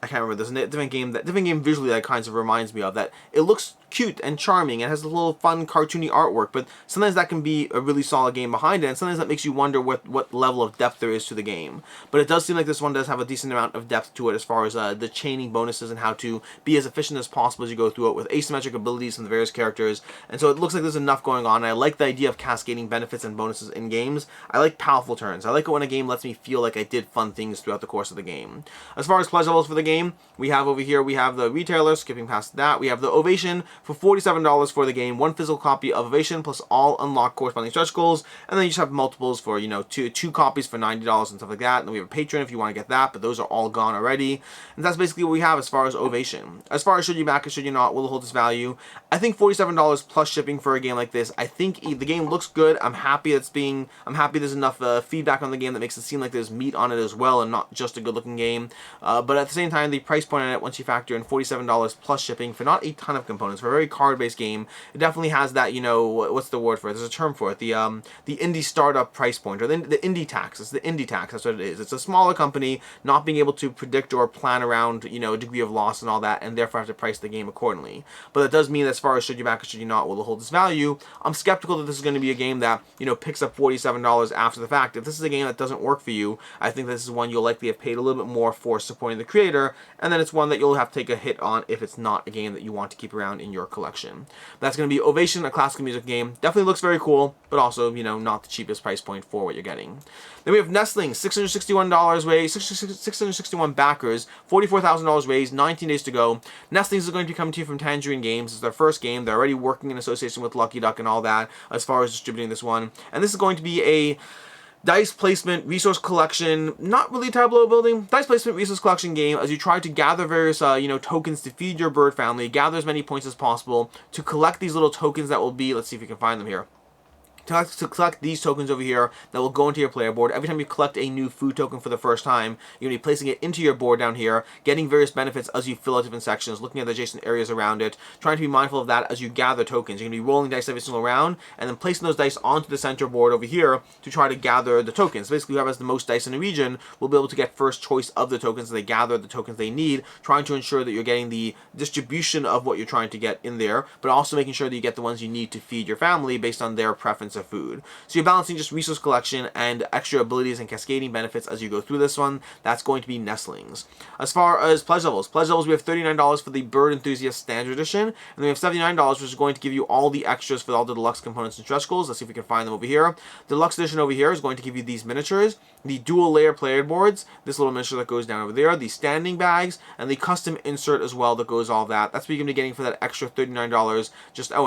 I can't remember, there's a different game visually that kind of reminds me of that. It looks cute and charming and has a little fun cartoony artwork, but sometimes that can be a really solid game behind it, and sometimes that makes you wonder what level of depth there is to the game. But it does seem like this one does have a decent amount of depth to it as far as the chaining bonuses and how to be as efficient as possible as you go through it with asymmetric abilities from the various characters, and so it looks like there's enough going on. I like the idea of cascading benefits and bonuses in games. I like powerful turns. I like it when a game lets me feel like I did fun things throughout the course of the game. As far as pledge levels for the game, we have over here, we have the retailer, skipping past that, we have the Ovation for $47 for the game, 1 physical copy of Ovation plus all unlocked corresponding stretch goals, and then you just have multiples for, two copies for $90 and stuff like that, and then we have a Patreon if you want to get that, but those are all gone already, and that's basically what we have as far as Ovation. As far as should you back or should you not, will it hold its value? I think $47 plus shipping for a game like this. I think the game looks good. I'm happy there's enough feedback on the game that makes it seem like there's meat on it as well and not just a good looking game, but at the same time, the price point on it, once you factor in $47 plus shipping for not a ton of components, for a very card-based game, it definitely has that, what's the word for it? There's a term for it. The indie startup price point, or the indie tax. It's the indie tax. That's what it is. It's a smaller company not being able to predict or plan around, a degree of loss and all that, and therefore have to price the game accordingly. But that does mean that as far as should you back or should you not, will it hold its value? I'm skeptical that this is going to be a game that, picks up $47 after the fact. If this is a game that doesn't work for you, I think this is one you'll likely have paid a little bit more for supporting the creator, and then it's one that you'll have to take a hit on if it's not a game that you want to keep around in your collection. That's going to be Ovation, a classical music game. Definitely looks very cool, but also, not the cheapest price point for what you're getting. Then we have Nestlings, $661 raised, 661 backers, $44,000 raised, 19 days to go. Nestlings is going to be coming to you from Tangerine Games. It's their first game. They're already working in association with Lucky Duck and all that as far as distributing this one. And this is going to be dice placement, resource collection, not really tableau building, dice placement, resource collection game as you try to gather various, tokens to feed your bird family, gather as many points as possible to collect these little tokens that will be, let's see if we can find them here. To collect these tokens over here that will go into your player board. Every time you collect a new food token for the first time, you're going to be placing it into your board down here, getting various benefits as you fill out different sections, looking at the adjacent areas around it, trying to be mindful of that as you gather tokens. You're going to be rolling dice every single round, and then placing those dice onto the center board over here to try to gather the tokens. Basically, whoever has the most dice in the region will be able to get first choice of the tokens, and they gather the tokens they need, trying to ensure that you're getting the distribution of what you're trying to get in there, but also making sure that you get the ones you need to feed your family based on their preference of food. So you're balancing just resource collection and extra abilities and cascading benefits as you go through this one. That's going to be Nestlings. As far as pledge levels, we have $39 for the Bird Enthusiast Standard Edition, and then we have $79, which is going to give you all the extras for all the deluxe components and stretch goals. Let's see if we can find them over here. The deluxe edition over here is going to give you these miniatures, the dual layer player boards, this little miniature that goes down over there, the standing bags, and the custom insert as well that goes all that. That's what you're going to be getting for that extra $39.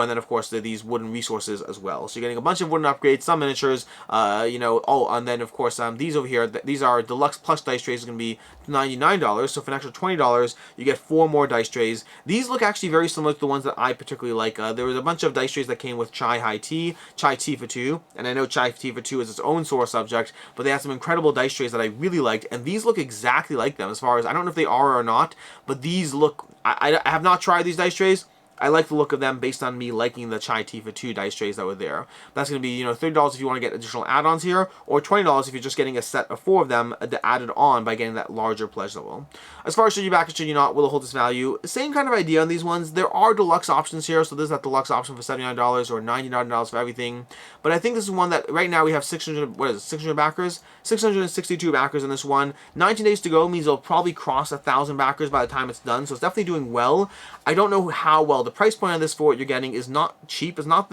And then of course these wooden resources as well. So you're getting a bunch of wooden upgrades, some miniatures, and then of course these over here, these are deluxe plus dice trays, is going to be $99. So for an extra $20, you get 4 more dice trays. These look actually very similar to the ones that I particularly like. There was a bunch of dice trays that came with Chai Tea for 2, and I know Chai Tea for 2 is its own sore subject, but they had some incredible dice trays that I really liked, and these look exactly like them as far as, I don't know if they are or not, but these look, I have not tried these dice trays. I like the look of them based on me liking the Chai Tea for 2 dice trays that were there. That's going to be, $30 if you want to get additional add-ons here, or $20 if you're just getting a set of 4 of them added on by getting that larger pledge level. As far as should you back or should you not, will it hold its value? Same kind of idea on these ones. There are deluxe options here, so there's that deluxe option for $79 or $99 for everything. But I think this is one that right now we have 600 backers? 662 backers in this one. 19 days to go means it'll probably cross 1,000 backers by the time it's done, so it's definitely doing well. I don't know how well. The price point on this for what you're getting is not cheap. It's not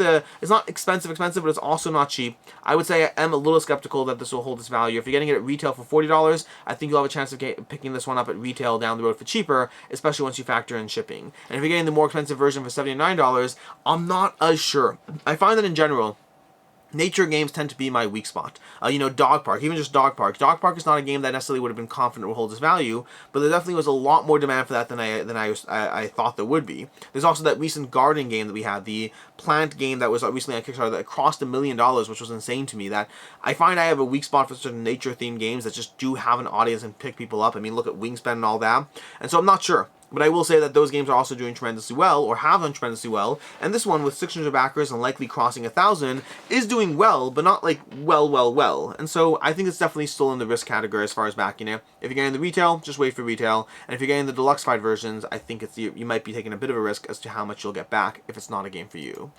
expensive, but it's also not cheap. I would say I am a little skeptical that this will hold its value. If you're getting it at retail for $40, I think you'll have a chance of picking this one up at retail down the road for cheaper, especially once you factor in shipping. And if you're getting the more expensive version for $79, I'm not as sure. I find that in general, nature games tend to be my weak spot. Dog Park, even just Dog Park. Dog Park is not a game that I necessarily would have been confident would hold its value, but there definitely was a lot more demand for that than I thought there would be. There's also that recent garden game that we had, the plant game that was recently on Kickstarter that crossed $1 million, which was insane to me. That I find I have a weak spot for certain nature-themed games that just do have an audience and pick people up. I mean, look at Wingspan and all that. And so I'm not sure. But I will say that those games are also doing tremendously well, or have done tremendously well, and this one with 600 backers and likely crossing 1,000 is doing well, but not like well. And so I think it's definitely still in the risk category as far as backing it. If you're getting the retail, just wait for retail, and if you're getting the deluxe-fied versions, I think you might be taking a bit of a risk as to how much you'll get back if it's not a game for you.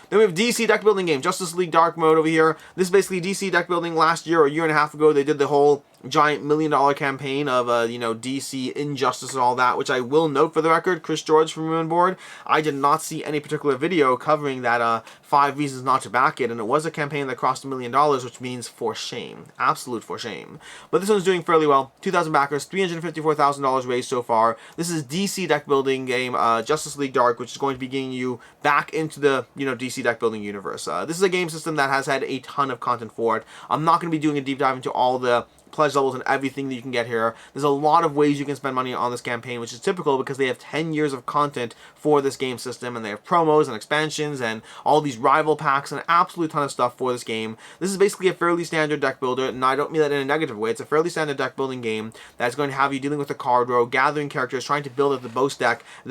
Then we have DC deck building game, Justice League Dark Mode over here. This is basically DC deck building. Last year or a year and a half ago, they did the whole giant $1 million campaign of DC Injustice and all that, which I will note for the record, Chris George from Ruin Board, I did not see any particular video covering that 5 reasons not to back it, and it was a campaign that cost $1 million, which means for shame, absolute for shame. But this one's doing fairly well. 2,000 backers, $354,000 raised so far. This is DC deck building game, Justice League Dark, which is going to be getting you back into the DC deck building universe. This is a game system that has had a ton of content for it. I'm not going to be doing a deep dive into all the pledge levels and everything that you can get here. There's a lot of ways you can spend money on this campaign, which is typical because they have 10 years of content for this game system, and they have promos and expansions and all these rival packs and an absolute ton of stuff for this game. This is basically a fairly standard deck builder, and I don't mean that in a negative way. It's a fairly standard deck building game that's going to have you dealing with the card row, gathering characters, trying to build up the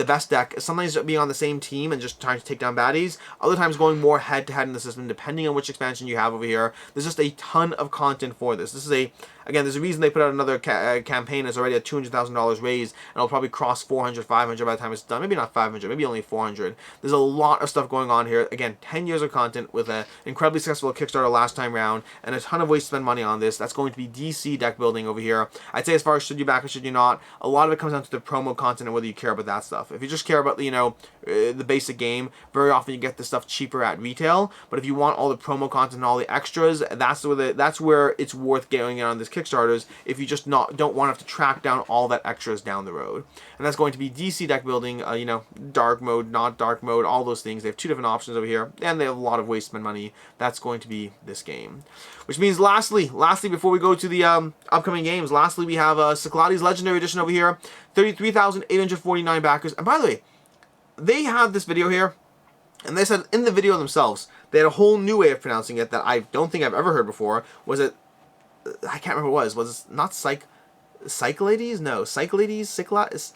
best deck, sometimes being on the same team and just trying to take down baddies, other times going more head-to-head in the system, depending on which expansion you have over here. There's just a ton of content for this. Again, there's a reason they put out another campaign that's already at $200,000 raised, and it'll probably cross 400, 500 by the time it's done. Maybe not 500, maybe only 400. There's a lot of stuff going on here. Again, 10 years of content with an incredibly successful Kickstarter last time round, and a ton of ways to spend money on this. That's going to be DC deck building over here. I'd say as far as should you back or should you not, a lot of it comes down to the promo content and whether you care about that stuff. If you just care about, the basic game, very often you get this stuff cheaper at retail. But if you want all the promo content and all the extras, that's where it's worth going on this Kickstarter Kickstarters if you just don't want to have to track down all that extras down the road. And that's going to be DC deck building, you know, dark mode, not dark mode, all those things. They have 2 different options over here, and they have a lot of ways to spend money. That's going to be this game. Which means lastly, before we go to the upcoming games, lastly we have Cyclades Legendary Edition over here, 33,849 backers. And by the way, they had this video here, and they said in the video themselves, they had a whole new way of pronouncing it that I don't think I've ever heard before. Was it, I can't remember what it was. Was it not Cyclades? No, Cyclades?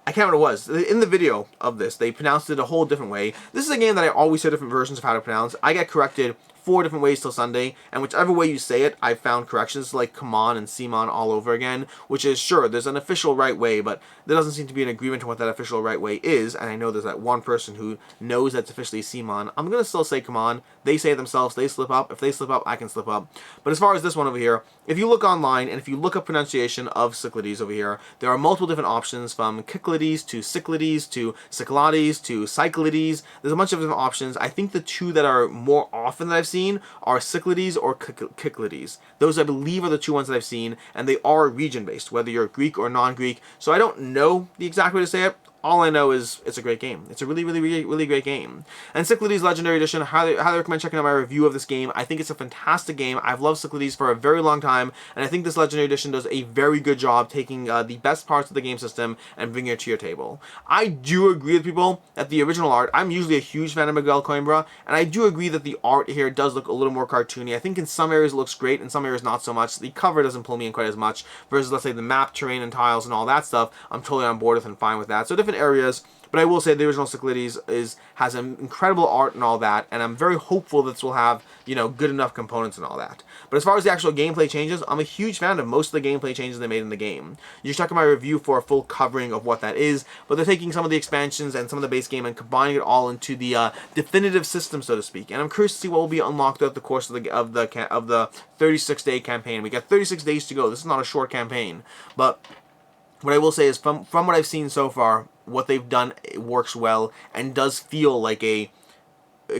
I can't remember what it was. In the video of this, they pronounced it a whole different way. This is a game that I always hear different versions of how to pronounce. I get corrected 4 different ways till Sunday, and whichever way you say it, I've found corrections like come on and Simon all over again, which is, sure, there's an official right way, but there doesn't seem to be an agreement on what that official right way is, and I know there's that one person who knows that's officially Simon. I'm going to still say come on. They say it themselves, they slip up. If they slip up, I can slip up. But as far as this one over here, if you look online, and if you look up pronunciation of Cyclades over here, there are multiple different options, from Cyclades to Cyclades to Cyclades to Cyclades. There's a bunch of different options. I think the 2 that are more often that I've seen are Cyclades or Cyclades. Those, I believe, are the 2 ones that I've seen, and they are region-based, whether you're Greek or non-Greek. So I don't know the exact way to say it. All I know is it's a great game. It's a really great game. And Cyclades Legendary Edition, highly recommend checking out my review of this game. I think it's a fantastic game. I've loved Cyclades for a very long time, and I think this Legendary Edition does a very good job taking the best parts of the game system and bringing it to your table. I do agree with people that the original art, I'm usually a huge fan of Miguel Coimbra, and I do agree that the art here does look a little more cartoony. I think in some areas it looks great, in some areas not so much. The cover doesn't pull me in quite as much, versus, let's say, the map, terrain, and tiles and all that stuff, I'm totally on board with and fine with that. So different areas. But I will say the original Cyclades has an incredible art and all that, and I'm very hopeful that this will have, you know, good enough components and all that. But as far as the actual gameplay changes, I'm a huge fan of most of the gameplay changes they made in the game. You should check out my review for a full covering of what that is, but they're taking some of the expansions and some of the base game and combining it all into the definitive system, so to speak. And I'm curious to see what will be unlocked throughout the course of the 36-day campaign. We got 36 days to go. This is not a short campaign, but what I will say is, from what I've seen so far, what they've done, it works well and does feel like a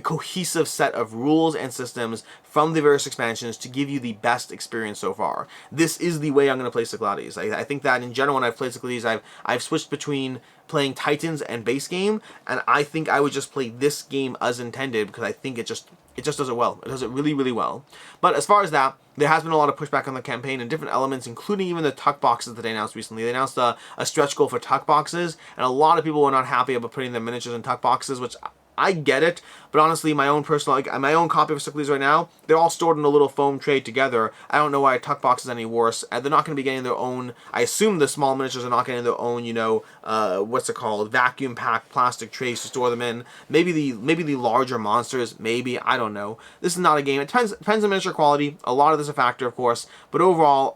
cohesive set of rules and systems from the various expansions to give you the best experience so far. This is the way I'm going to play Cyclades. I think that in general, when I've played Cyclades, I've switched between playing Titans and base game, and I think I would just play this game as intended, because I think it just does it well. It does it really well. But as far as that, there has been a lot of pushback on the campaign and different elements, including even the tuck boxes that they announced recently. They announced a stretch goal for tuck boxes, and a lot of people were not happy about putting the miniatures in tuck boxes, which I get it, but honestly, my own personal, my own copy of Cyclades right now, they're all stored in a little foam tray together. I don't know why a tuck box is any worse. They're not going to be getting their own, I assume the small miniatures are not getting their own, you know, what's it called, vacuum packed plastic trays to store them in. Maybe the larger monsters, maybe, I don't know. This is not a game. It depends on miniature quality. A lot of this is a factor, of course, but overall,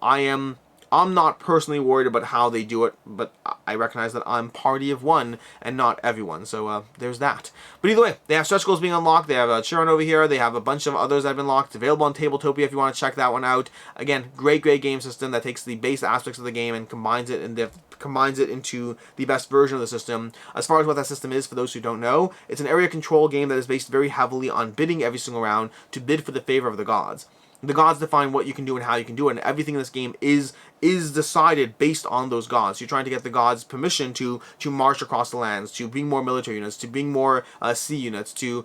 I'm not personally worried about how they do it, but I recognize that I'm party of one and not everyone, so there's that. But either way, they have stretch goals being unlocked. They have Chiron over here. They have a bunch of others that have been locked. Available on Tabletopia if you want to check that one out. Again, great game system that takes the base aspects of the game and combines it into the best version of the system. As far as what that system is, for those who don't know, it's an area control game that is based very heavily on bidding every single round to bid for the favor of the gods. The gods define what you can do and how you can do it, and everything in this game is decided based on those gods. You're trying to get the gods' permission to march across the lands, to bring more military units, to bring more sea units, to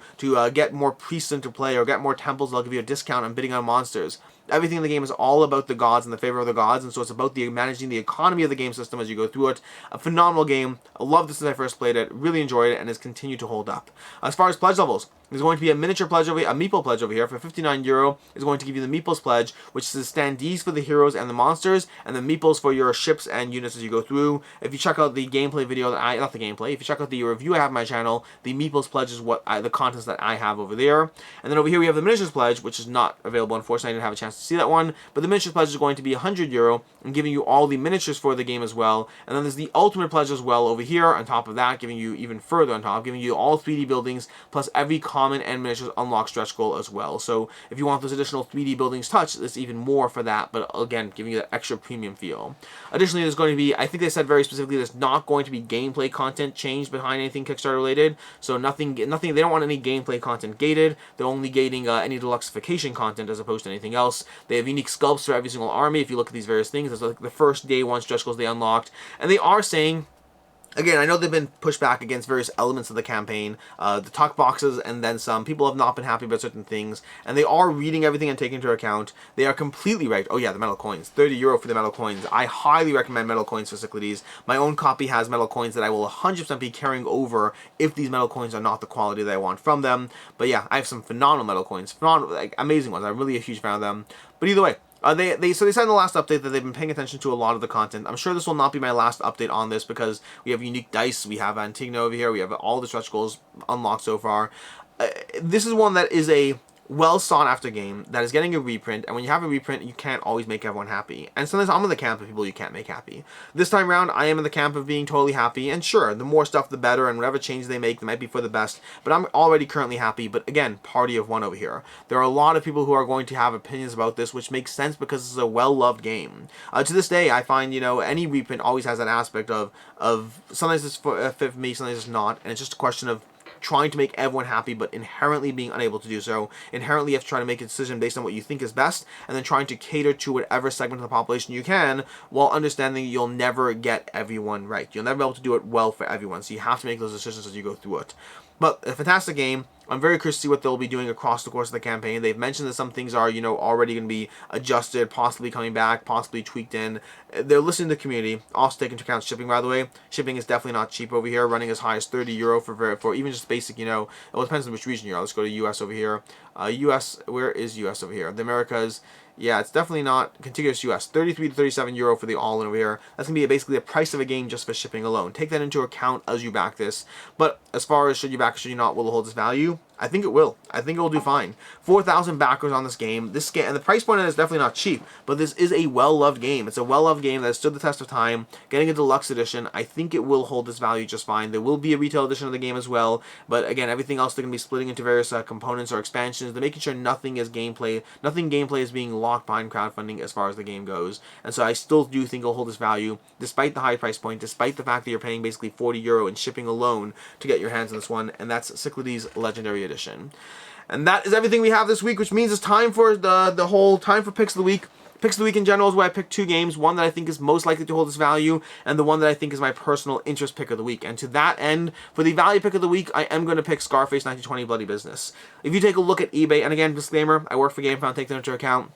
get more priests into play, or get more temples. They'll give you a discount on bidding on monsters. Everything in the game is all about the gods and the favor of the gods, and so it's about managing the economy of the game system as you go through it. A phenomenal game. I loved this since I first played it. Really enjoyed it, and has continued to hold up. As far as pledge levels, there's going to be a miniature pledge over here, a meeple pledge over here for €59. Is going to give you the meeples pledge, which is standees for the heroes and the monsters, and the meeples for your ships and units as you go through. If you check out the gameplay video if you check out the review I have on my channel, the meeples pledge is the contents that I have over there. And then over here we have the miniatures pledge, which is not available, unfortunately. I didn't have a chance to see that one, but the miniatures pledge is going to be €100 and giving you all the miniatures for the game as well. And then there's the ultimate pledge as well over here on top of that, giving you even further on top, giving you all 3D buildings plus every common and miniatures unlock stretch goal as well. So if you want those additional 3D buildings touched, there's even more for that, but again, giving you that extra premium feel. Additionally, there's going to be, I think they said very specifically, there's not going to be gameplay content changed behind anything Kickstarter related. So nothing, they don't want any gameplay content gated. They're only gating any deluxification content as opposed to anything else. goals. They have unique sculpts for every single army. If you look at these various things, there's like the first day one stretch goals they unlocked, and they are saying, again, I know they've been pushed back against various elements of the campaign, the talk boxes, and then some. People have not been happy about certain things, and they are reading everything and taking into account. They are completely right. Oh yeah, the metal coins. 30 euro for the metal coins. I highly recommend metal coins for Cyclades. My own copy has metal coins that I will 100% be carrying over if these metal coins are not the quality that I want from them. But yeah, I have some phenomenal metal coins. Phenomenal, like, amazing ones. I'm really a huge fan of them. But either way, they said in the last update that they've been paying attention to a lot of the content. I'm sure this will not be my last update on this because we have unique dice, we have Antigua over here, we have all the stretch goals unlocked so far. This is one that is a well sought after game that is getting a reprint, and when you have a reprint, you can't always make everyone happy. And sometimes I'm in the camp of people you can't make happy. This time around, I am in the camp of being totally happy, and sure, the more stuff the better, and whatever changes they make, they might be for the best, but I'm already currently happy. But again, party of one over here. There are a lot of people who are going to have opinions about this, which makes sense because this is a well-loved game. To this day, I find, you know, any reprint always has that aspect of sometimes it's fit for me, sometimes it's not, and it's just a question of trying to make everyone happy, but inherently being unable to do so. Inherently, you have to try to make a decision based on what you think is best, and then trying to cater to whatever segment of the population you can, while understanding you'll never get everyone right. You'll never be able to do it well for everyone, so you have to make those decisions as you go through it. But a fantastic game. I'm very curious to see what they'll be doing across the course of the campaign. They've mentioned that some things are, you know, already going to be adjusted, possibly coming back, possibly tweaked in. They're listening to the community. Also take into account shipping, by the way. Shipping is definitely not cheap over here, running as high as 30 euro for even just basic, you know, it depends on which region you're. Let's go to US over here. US, where is US over here? The Americas. Yeah, it's definitely not contiguous US. 33 to 37 euro for the all-in over here. That's going to be basically the price of a game just for shipping alone. Take that into account as you back this. But as far as should you back or should you not, will it hold its value? I think it will. I think it will do fine. 4,000 backers on this game. This game, and the price point is definitely not cheap, but this is a well-loved game. It's a well-loved game that has stood the test of time. Getting a deluxe edition, I think it will hold its value just fine. There will be a retail edition of the game as well, but again, everything else they're going to be splitting into various components or expansions. They're making sure nothing is gameplay is being locked behind crowdfunding as far as the game goes. And so I still do think it'll hold its value, despite the high price point, despite the fact that you're paying basically 40 euro in shipping alone to get your hands on this one, and that's Cyclades Legendary Edition. And that is everything we have this week, which means it's time for the whole time for picks of the week. Picks of the week in general is where I pick two games, one that I think is most likely to hold its value, and the one that I think is my personal interest pick of the week. And to that end, for the value pick of the week, I am going to pick Scarface 1920 Bloody Business. If you take a look at eBay, and again, disclaimer, I work for Gamefound, take that into account.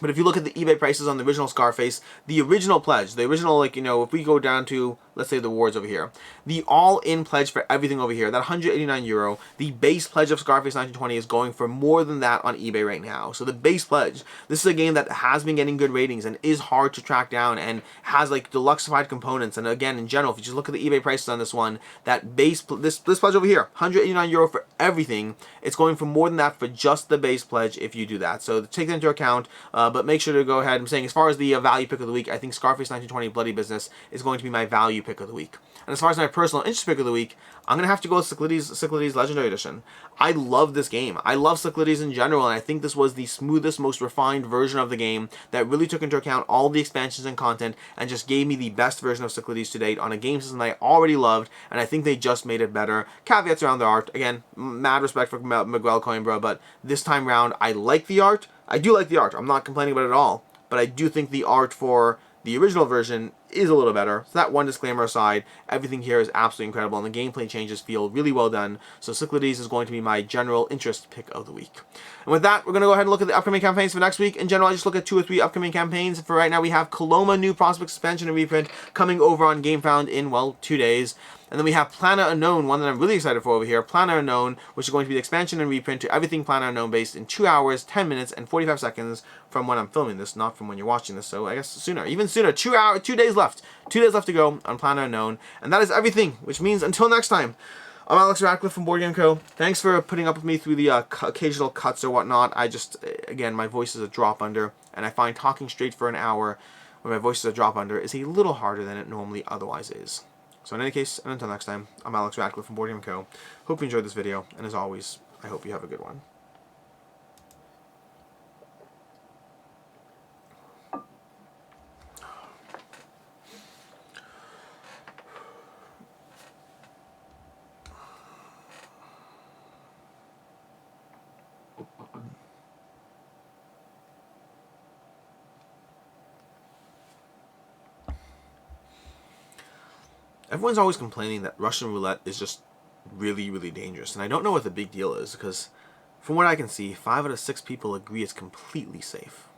But if you look at the eBay prices on the original Scarface, the original pledge, the original, like, you know, if we go down to, let's say, the awards over here, the all-in pledge for everything over here, that 189 euro, the base pledge of Scarface 1920 is going for more than that on eBay right now. So the base pledge, this is a game that has been getting good ratings and is hard to track down and has, like, deluxeified components. And again, in general, if you just look at the eBay prices on this one, that base, this pledge over here, 189 euro for everything, it's going for more than that for just the base pledge if you do that. So take that into account. But make sure to go ahead. I'm saying, as far as the value pick of the week, I think Scarface 1920 Bloody Business is going to be my value pick of the week. And as far as my personal interest pick of the week, I'm going to have to go with Cyclades Legendary Edition. I love this game. I love Cyclades in general, and I think this was the smoothest, most refined version of the game that really took into account all the expansions and content and just gave me the best version of Cyclades to date on a game system that I already loved, and I think they just made it better. Caveats around the art. Again, mad respect for Miguel Coimbra, but this time round, I like the art. I do like the art. I'm not complaining about it at all. But I do think the art for the original version is a little better. So that one disclaimer aside, everything here is absolutely incredible, and the gameplay changes feel really well done. So Cyclades is going to be my general interest pick of the week. And with that, we're going to go ahead and look at the upcoming campaigns for next week. In general, I just look at 2 or 3 upcoming campaigns. For right now, we have Coloma New Prospect Expansion and Reprint coming over on Gamefound in, well, 2 days. And then we have Planet Unknown, one that I'm really excited for over here. Planet Unknown, which is going to be the expansion and reprint to everything Planet Unknown based in 2 hours, 10 minutes, and 45 seconds from when I'm filming this, not from when you're watching this. So I guess sooner, even sooner. 2 days left. 2 days left to go on Planet Unknown. And that is everything, which means until next time, I'm Alex Radcliffe from Board Game Co. Thanks for putting up with me through the occasional cuts or whatnot. I just, again, my voice is a drop under, and I find talking straight for an hour when my voice is a drop under is a little harder than it normally otherwise is. So in any case, and until next time, I'm Alex Radcliffe from Board Game Co. Hope you enjoyed this video, and as always, I hope you have a good one. Everyone's always complaining that Russian roulette is just really, really dangerous, and I don't know what the big deal is, because from what I can see, 5 out of 6 people agree it's completely safe.